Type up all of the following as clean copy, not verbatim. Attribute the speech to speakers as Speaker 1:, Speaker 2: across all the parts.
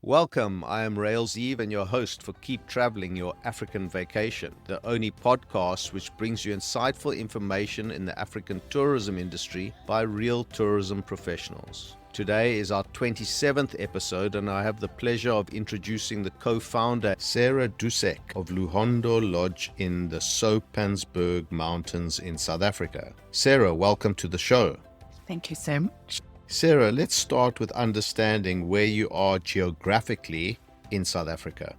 Speaker 1: Welcome, I am Rails Eve and your host for Keep Traveling Your African Vacation, the only podcast which brings you insightful information in the African tourism industry by real tourism professionals. Today is our 27th episode and I have the pleasure of introducing the co-founder Sarah Dusek of Luvhondo Lodge in the Soutpansberg Mountains in South Africa. Sarah, welcome to the show.
Speaker 2: Thank you so much.
Speaker 1: Sarah, let's start with understanding where you are geographically in South Africa.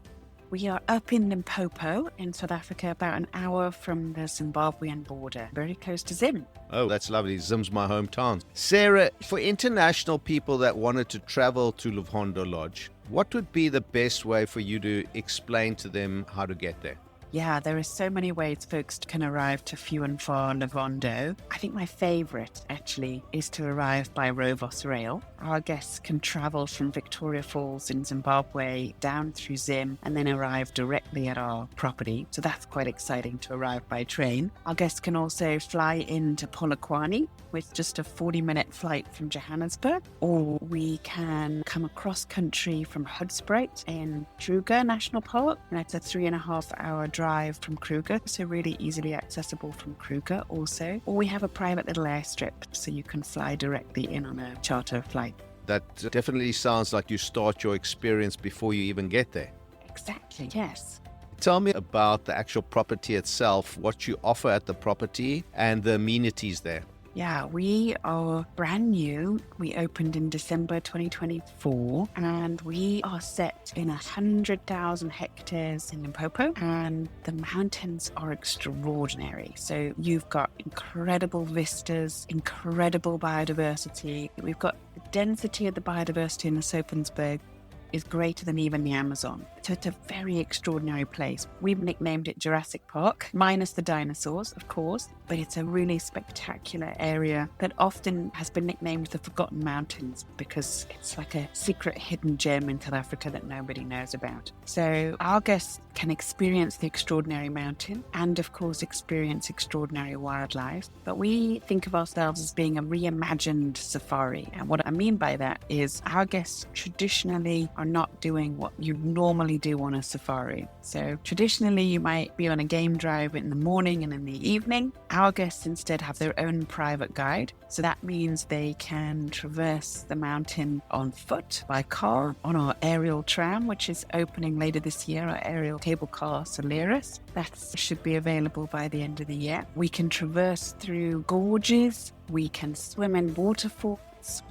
Speaker 2: We are up in Limpopo in South Africa, about an hour from the Zimbabwean border, very close to Zim.
Speaker 1: Oh, that's lovely. Zim's my hometown. Sarah, for international people that wanted to travel to Luvhondo Lodge, what would be the best way for you to explain to them how to get there?
Speaker 2: Yeah, there are so many ways folks can arrive to few and far Luvhondo. I think my favourite, actually, is to arrive by Rovos Rail. Our guests can travel from Victoria Falls in Zimbabwe down through Zim and then arrive directly at our property. So that's quite exciting to arrive by train. Our guests can also fly into Polokwane with just a 40-minute flight from Johannesburg, or we can come across country from Hoedspruit in Kruger National Park. And that's a 3.5-hour drive from Kruger, so really easily accessible from Kruger also. Or we have a private little airstrip, so you can fly directly in on a charter flight.
Speaker 1: That definitely sounds like you start your experience before you even get there.
Speaker 2: Exactly, yes.
Speaker 1: Tell me about the actual property itself, what you offer at the property and the amenities there.
Speaker 2: Yeah, we are brand new. We opened in December 2024 and we are set in 100,000 hectares in Limpopo, and the mountains are extraordinary. So you've got incredible vistas, incredible biodiversity. We've got the density of the biodiversity in the Soutpansberg is greater than even the Amazon. So it's a very extraordinary place. We've nicknamed it Jurassic Park, minus the dinosaurs, of course, but it's a really spectacular area that often has been nicknamed the Forgotten Mountains because it's like a secret hidden gem in South Africa that nobody knows about. So our guests can experience the extraordinary mountain and, of course, experience extraordinary wildlife. But we think of ourselves as being a reimagined safari. And what I mean by that is our guests traditionally are not doing what you normally do on a safari. So traditionally you might be on a game drive in the morning and in the evening. Our guests instead have their own private guide. So that means they can traverse the mountain on foot, by car, on our aerial tram, which is opening later this year, our aerial cable car Solaris. That should be available by the end of the year. We can traverse through gorges. We can swim in waterfalls.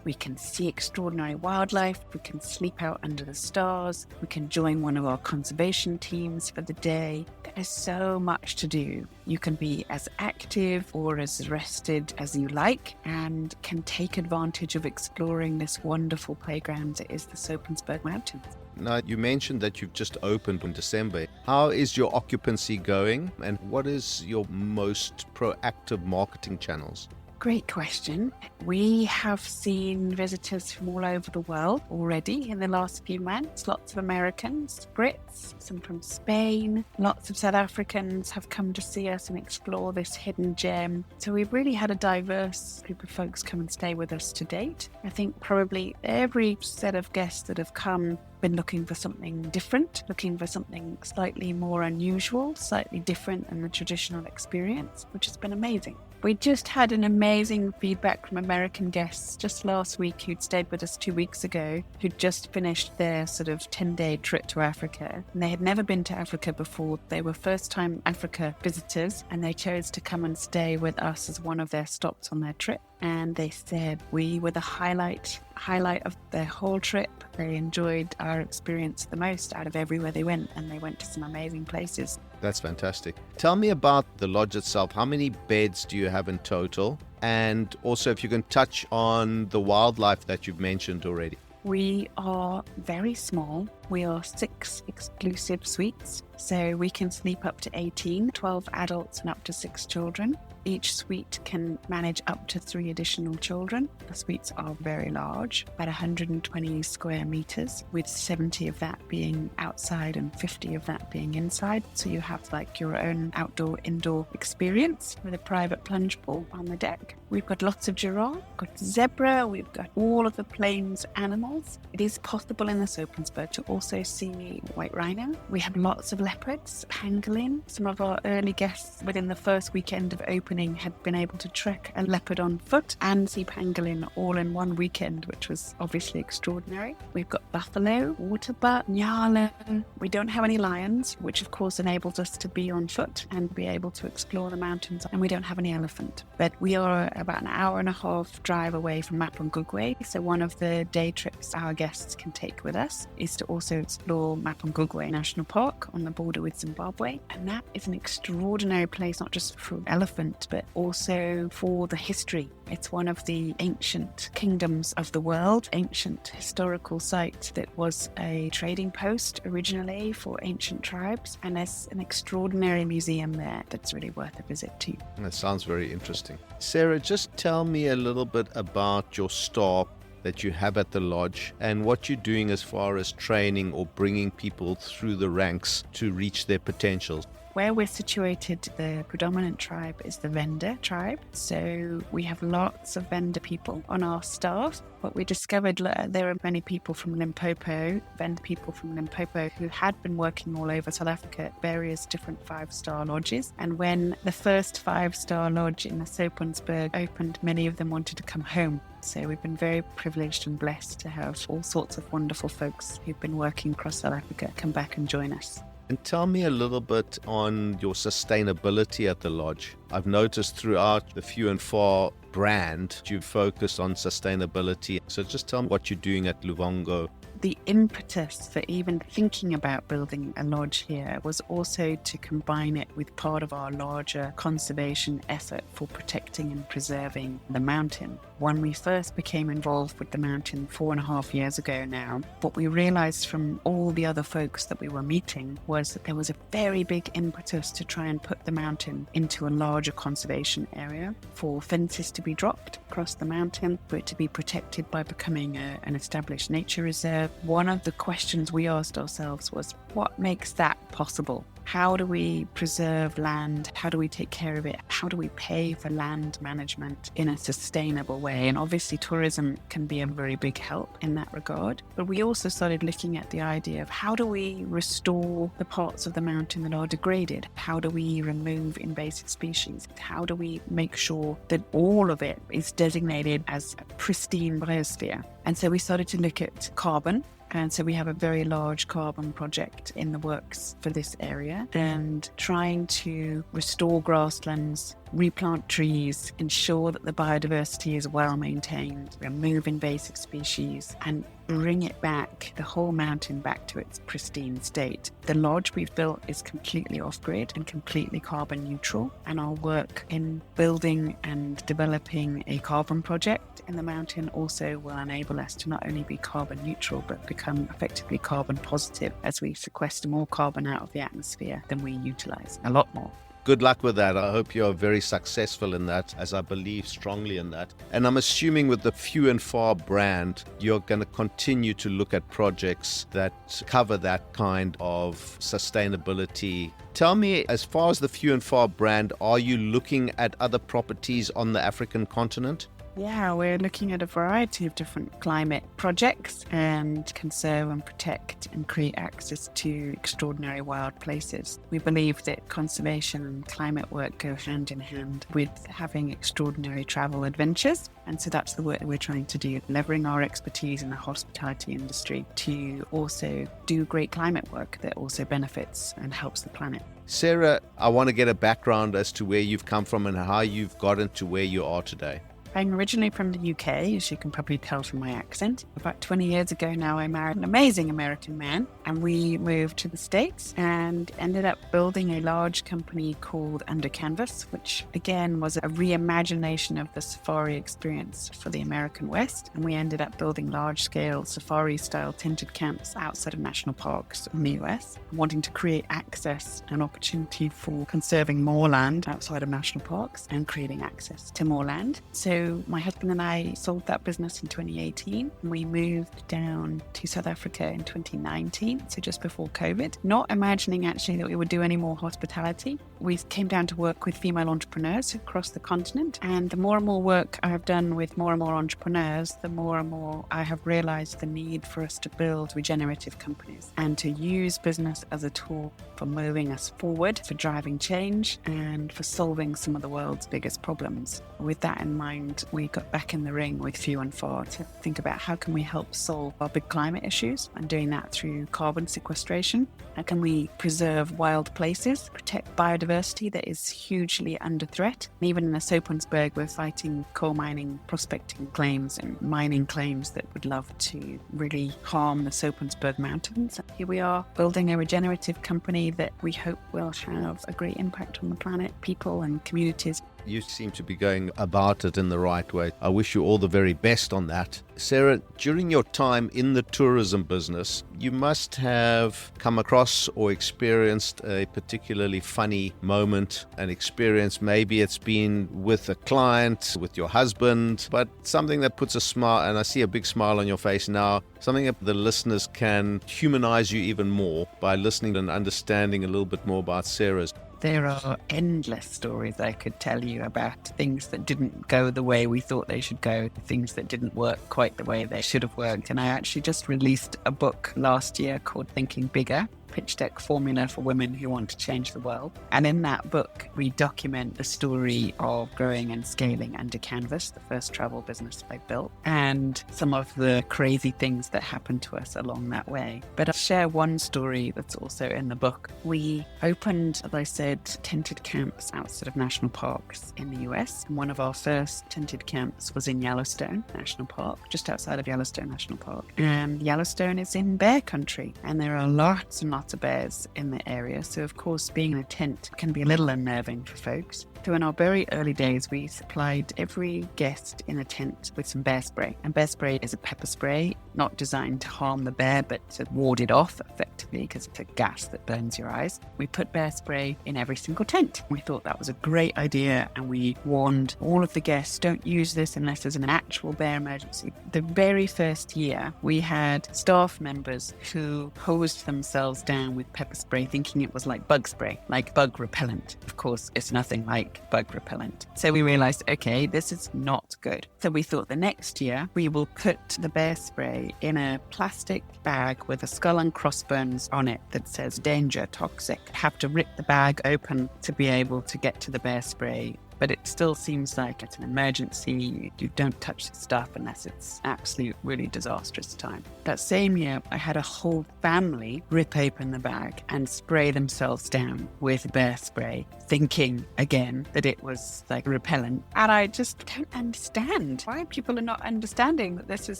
Speaker 2: We can see extraordinary wildlife. We can sleep out under the stars. We can join one of our conservation teams for the day. There is so much to do. You can be as active or as rested as you like and can take advantage of exploring this wonderful playground that is the Soutpansberg Mountains.
Speaker 1: Now, you mentioned that you've just opened in December. How is your occupancy going and what is your most proactive marketing channels?
Speaker 2: Great question. We have seen visitors from all over the world already in the last few months. Lots of Americans, Brits, some from Spain. Lots of South Africans have come to see us and explore this hidden gem. So we've really had a diverse group of folks come and stay with us to date. I think probably every set of guests that have come been looking for something different, looking for something slightly more unusual, slightly different than the traditional experience, which has been amazing. We just had an amazing feedback from American guests just last week who'd stayed with us 2 weeks ago, who'd just finished their sort of 10-day trip to Africa. And they had never been to Africa before. They were first-time Africa visitors, and they chose to come and stay with us as one of their stops on their trip. And they said we were the highlight of their whole trip. They enjoyed our experience the most out of everywhere they went, and they went to some amazing places.
Speaker 1: That's fantastic. Tell me about the lodge itself. How many beds do you have in total? And also if you can touch on the wildlife that you've mentioned already.
Speaker 2: We are very small. We are 6 exclusive suites, so we can sleep up to 18, 12 adults and up to 6 children. Each suite can manage up to 3 additional children. The suites are very large, about 120 square meters, with 70 of that being outside and 50 of that being inside. So you have like your own outdoor-indoor experience with a private plunge pool on the deck. We've got lots of giraffe, we've got zebra, we've got all of the plains animals. It is possible in the Soutpansberg to also see white rhino. We have lots of leopards, pangolin. Some of our early guests within the first weekend of opening had been able to trek a leopard on foot and see pangolin all in one weekend, which was obviously extraordinary. We've got buffalo, waterbuck, nyala. We don't have any lions, which of course enables us to be on foot and be able to explore the mountains. And we don't have any elephant, but we are about an hour and a half drive away from Mapungubwe. So one of the day trips our guests can take with us is to also explore Mapungubwe National Park on the border with Zimbabwe. And that is an extraordinary place, not just for elephant, but also for the history. It's one of the ancient kingdoms of the world, ancient historical site that was a trading post originally for ancient tribes. And there's an extraordinary museum there that's really worth a visit to.
Speaker 1: That sounds very interesting. Sarah, just tell me a little bit about your staff that you have at the lodge and what you're doing as far as training or bringing people through the ranks to reach their potentials.
Speaker 2: Where we're situated, the predominant tribe is the Venda tribe. So we have lots of Venda people on our staff. But we discovered there are many people from Limpopo, Venda people from Limpopo, who had been working all over South Africa at various different 5-star lodges. And when the first 5-star lodge in the Soutpansberg opened, many of them wanted to come home. So we've been very privileged and blessed to have all sorts of wonderful folks who've been working across South Africa come back and join us.
Speaker 1: And tell me a little bit on your sustainability at the lodge. I've noticed throughout the Few and Far brand, you've focused on sustainability. So just tell me what you're doing at Luvhondo.
Speaker 2: The impetus for even thinking about building a lodge here was also to combine it with part of our larger conservation effort for protecting and preserving the mountain. When we first became involved with the mountain 4.5 years ago now, what we realized from all the other folks that we were meeting was that there was a very big impetus to try and put the mountain into a larger conservation area, for fences to be dropped across the mountain, for it to be protected by becoming an established nature reserve. One of the questions we asked ourselves was, what makes that possible? How do we preserve land? How do we take care of it? How do we pay for land management in a sustainable way? And obviously tourism can be a very big help in that regard. But we also started looking at the idea of how do we restore the parts of the mountain that are degraded? How do we remove invasive species? How do we make sure that all of it is designated as a pristine biosphere? And so we started to look at carbon. And so we have a very large carbon project in the works for this area, and trying to restore grasslands, replant trees, ensure that the biodiversity is well maintained, remove invasive species, and bring it back, the whole mountain back to its pristine state. The lodge we've built is completely off-grid and completely carbon neutral, and our work in building and developing a carbon project in the mountain also will enable us to not only be carbon neutral but become effectively carbon positive as we sequester more carbon out of the atmosphere than we utilize, a lot more.
Speaker 1: Good luck with that. I hope you are very successful in that, as I believe strongly in that. And I'm assuming with the Few and Far brand, you're going to continue to look at projects that cover that kind of sustainability. Tell me, as far as the Few and Far brand, are you looking at other properties on the African continent?
Speaker 2: Yeah, we're looking at a variety of different climate projects and conserve and protect and create access to extraordinary wild places. We believe that conservation and climate work go hand in hand with having extraordinary travel adventures. And so that's the work that we're trying to do, leveraging our expertise in the hospitality industry to also do great climate work that also benefits and helps the planet.
Speaker 1: Sarah, I want to get a background as to where you've come from and how you've gotten to where you are today.
Speaker 2: I'm originally from the UK, as you can probably tell from my accent. About 20 years ago now, I married an amazing American man, and we moved to the States and ended up building a large company called Under Canvas, which again was a reimagination of the safari experience for the American West. And we ended up building large-scale safari-style tented camps outside of national parks in the US, wanting to create access and opportunity for conserving more land outside of national parks and creating access to more land. So my husband and I sold that business in 2018. We moved down to South Africa in 2019, so just before COVID, not imagining actually that we would do any more hospitality. We came down to work with female entrepreneurs across the continent, and the more and more work I have done with more and more entrepreneurs, the more and more I have realized the need for us to build regenerative companies and to use business as a tool for moving us forward, for driving change, and for solving some of the world's biggest problems. With that in mind, we got back in the ring with Few and Far to think about how can we help solve our big climate issues, and doing that through carbon sequestration. How can we preserve wild places, protect biodiversity that is hugely under threat? And even in the Soutpansberg, we're fighting coal mining, prospecting claims and mining claims that would love to really harm the Soutpansberg Moutains. Here we are building a regenerative company that we hope will have a great impact on the planet, people and communities.
Speaker 1: You seem to be going about it in the right way. I wish you all the very best on that. Sarah, during your time in the tourism business, you must have come across or experienced a particularly funny moment, an experience. Maybe it's been with a client, with your husband, but something that puts a smile, and I see a big smile on your face now, something that the listeners can humanize you even more by listening and understanding a little bit more about Sarah's.
Speaker 2: There are endless stories I could tell you about things that didn't go the way we thought they should go, things that didn't work quite the way they should have worked. And I actually just released a book last year called Thinking Bigger, pitch deck formula for women who want to change the world. And in that book, we document the story of growing and scaling Under Canvas, the first travel business I built, and some of the crazy things that happened to us along that way. But I'll share one story that's also in the book. We opened, as I said, tented camps outside of national parks in the US. And one of our first tented camps was in Yellowstone National Park, just outside of Yellowstone National Park. And Yellowstone is in bear country, and there are lots and lots of bears in the area. So of course, being in a tent can be a little unnerving for folks. So in our very early days, we supplied every guest in a tent with some bear spray. And bear spray is a pepper spray, not designed to harm the bear, but to ward it off effectively, because it's a gas that burns your eyes. We put bear spray in every single tent. We thought that was a great idea, and we warned all of the guests, don't use this unless there's an actual bear emergency. The very first year, we had staff members who hosed themselves down with pepper spray, thinking it was like bug spray, like bug repellent. Of course, it's nothing like bug repellent. So we realized, okay, this is not good. So we thought the next year we will put the bear spray in a plastic bag with a skull and crossbones on it that says danger, toxic. Have to rip the bag open to be able to get to the bear spray. But it still seems like it's an emergency. You don't touch the stuff unless it's absolute really disastrous time. That same year, I had a whole family rip open the bag and spray themselves down with bear spray, thinking again that it was like repellent. And I just don't understand why people are not understanding that this is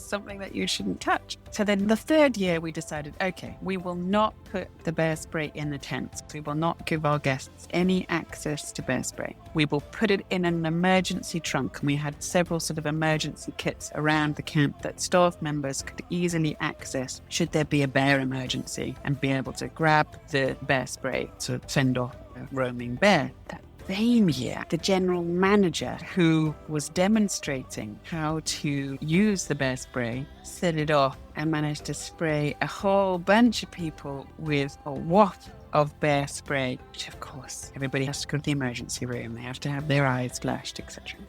Speaker 2: something that you shouldn't touch. So then the third year we decided, okay, we will not put the bear spray in the tents. We will not give our guests any access to bear spray. We will put it in an emergency trunk, and we had several sort of emergency kits around the camp that staff members could easily access should there be a bear emergency, and be able to grab the bear spray to fend off a roaming bear. That same year, the general manager who was demonstrating how to use the bear spray set it off and managed to spray a whole bunch of people with a waft of bear spray, which of course everybody has to go to the emergency room, they have to have their eyes flashed, etc.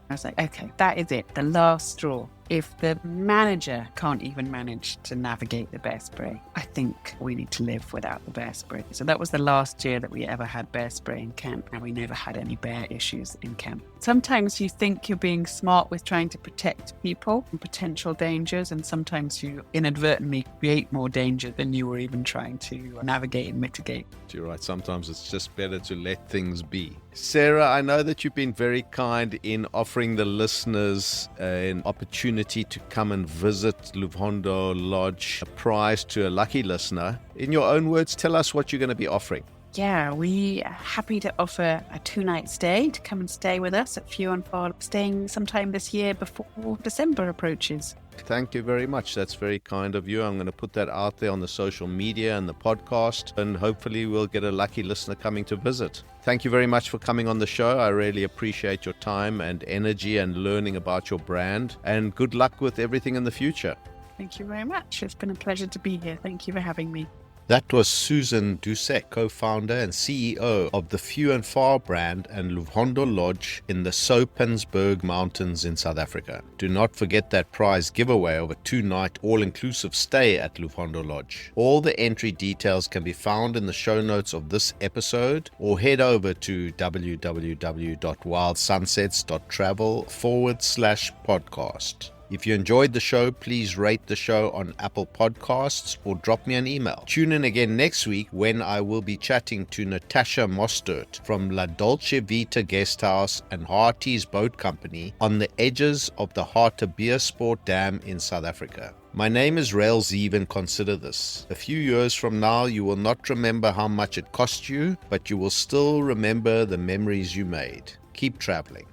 Speaker 2: I was like, okay, that is it, the last straw. if the manager can't even manage to navigate the bear spray, I think we need to live without the bear spray. So that was the last year that we ever had bear spray in camp, and we never had any bear issues in camp. Sometimes you think you're being smart with trying to protect people from potential dangers, and sometimes you inadvertently create more danger than you were even trying to navigate and mitigate.
Speaker 1: You're right. Sometimes it's just better to let things be. Sarah, I know that you've been very kind in offering the listeners an opportunity to come and visit Luvhondo Lodge, a prize to a lucky listener. In your own words, tell us what you're going to be offering.
Speaker 2: Yeah, we are happy to offer a 2-night stay to come and stay with us at Few and Far, staying sometime this year before December approaches.
Speaker 1: Thank you very much. That's very kind of you. I'm going to put that out there on the social media and the podcast, and hopefully we'll get a lucky listener coming to visit. Thank you very much for coming on the show. I really appreciate your time and energy and learning about your brand, and good luck with everything in the future.
Speaker 2: Thank you very much. It's been a pleasure to be here. Thank you for having me.
Speaker 1: That was Susan Dusek, co-founder and CEO of the Few and Far brand and Luvhondo Lodge in the Soutpansberg Mountains in South Africa. Do not forget that prize giveaway of a 2-night all-inclusive stay at Luvhondo Lodge. All the entry details can be found in the show notes of this episode, or head over to www.wildsunsets.travel/podcast. If you enjoyed the show, please rate the show on Apple Podcasts or drop me an email. Tune in again next week when I will be chatting to Natasha Mostert from La Dolce Vita Guesthouse and Harty's Boat Company on the edges of the Hartebeespoort Dam in South Africa. My name is Rael Zeev, and consider this. A few years from now, you will not remember how much it cost you, but you will still remember the memories you made. Keep traveling.